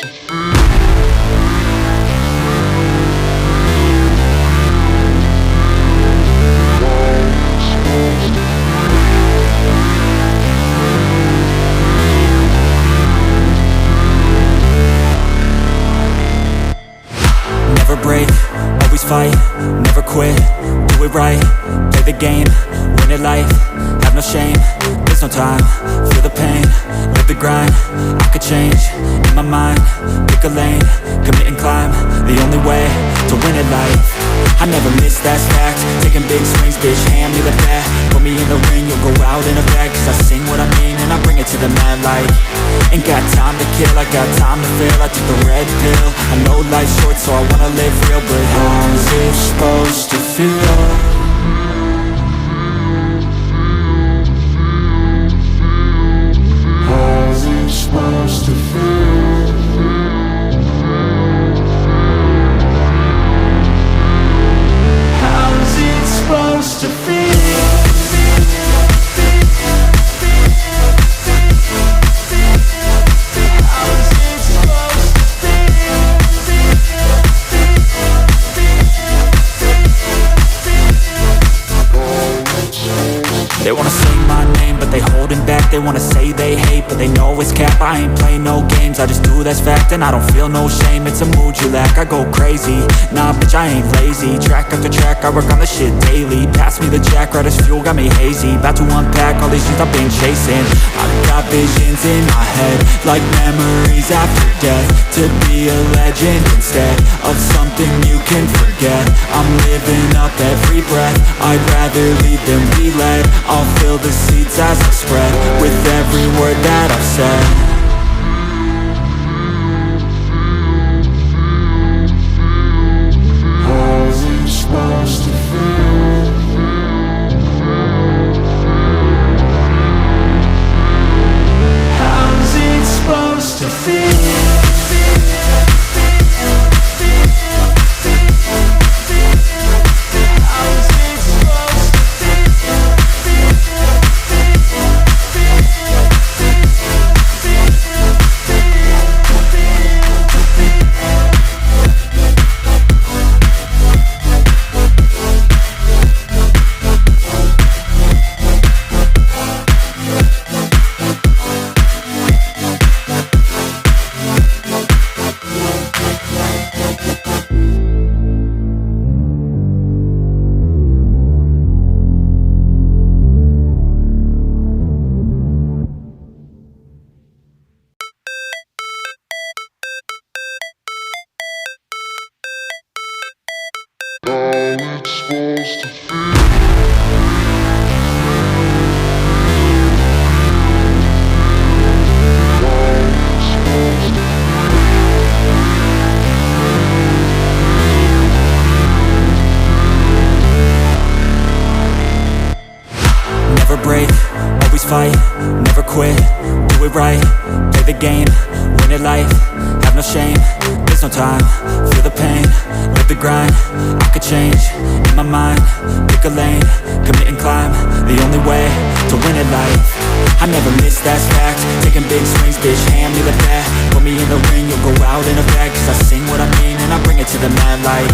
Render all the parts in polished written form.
Never break, always fight, never quit, do it right, play the game, win it life, have no shame, there's no time, feel the pain, live the grind, I could change, in my mind, pick a lane, commit and climb, the only way to win it life. I never miss, that's fact, taking big swings, bitch, hand me the bat, put me in the ring, you'll go out in a bag, cause I sing what I mean and I bring it to the mad light. Ain't got time to kill, I got time to feel, I took the red pill, I know life's short so I wanna live real, but how's it supposed to feel? How's it supposed to feel? How's it supposed to feel? They wanna say my name, but they holding back. They wanna say they hate, but they know it's cap. I ain't play no games, I just do that's fact. And I don't feel no shame, it's a mood you lack. I go crazy, nah bitch I ain't lazy. Track after track, I work on the shit daily. Pass me the jack, right as fuel, got me hazy. About to unpack all these things I've been chasing. I've got visions in my head, like memories after death. To be a legend instead of something you can forget. I'm living up every breath, I'd rather lead than be led. I'll fill the seats as I spread with every word that I've said. How's it supposed to feel? How's it supposed to feel? Never break, always fight, never quit, do it right, play the game, win it life, have no shame, there's no time, feel the pain, live the grind, I could change, in my mind, pick a lane, commit and climb, the only way to win it life. I never miss, that's fact, taking big swings, bitch, hand me the bat, put me in the ring, you'll go out in a bag, cause I sing what I mean and I bring it to the mad light.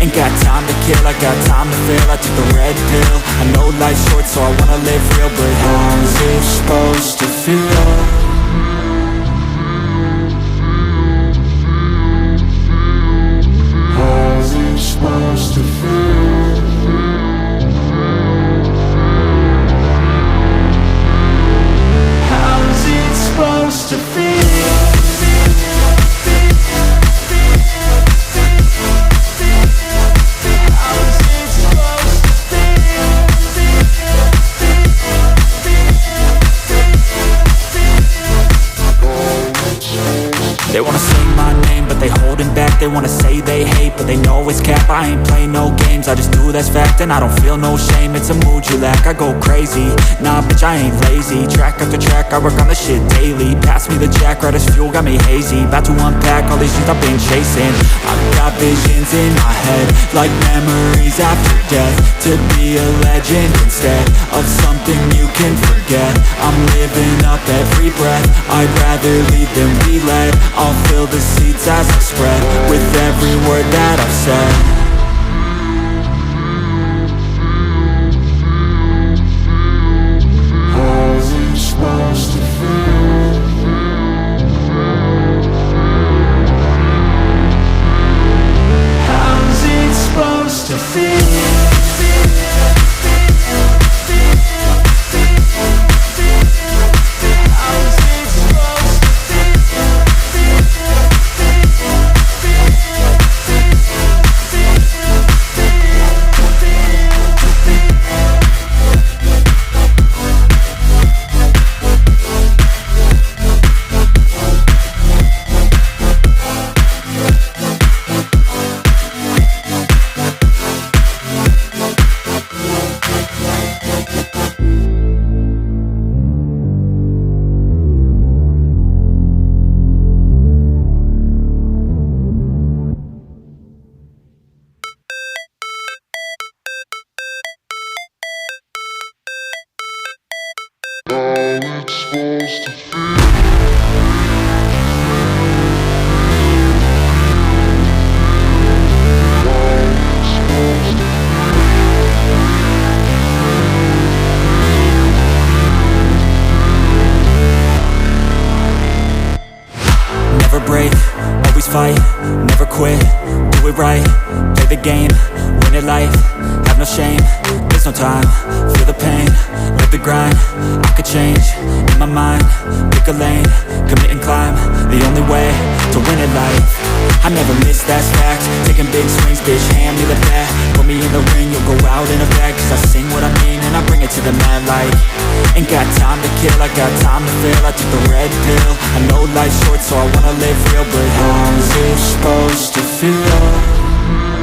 Ain't got time to kill, I got time to feel, I took the red pill, I know life's short so I wanna live real, but how's it supposed to feel? How's it supposed to feel? How's it supposed to feel? They wanna say my name, but they holding back. They wanna say they hate, but they know it's cap. I ain't play no games. games, I just do, that's fact. And I don't feel no shame, it's a mood you lack. I go crazy, nah bitch I ain't lazy. Track after track, I work on this shit daily. Pass me the jack, right as fuel, got me hazy. About to unpack all these things I've been chasing. I've got visions in my head, like memories after death. To be a legend instead of something you can forget. I'm living up every breath, I'd rather lead than be led. I'll fill the seats as I spread, with every word that I've said. Never break, always fight, never quit, do it right, play the game, win it life, have no shame, there's no time, feel the pain, live the grind, I could change, in my mind, pick a lane, commit and climb, the only way to win it life. I never miss, that's fact, taking big swings, bitch, hand me the bat, put me in the ring, you'll go out in a bag, cause I sing what I mean and I bring it to the mad light. Ain't got time to kill, I got time to feel, I took the red pill, I know life's short so I wanna live real, but how's it supposed to feel?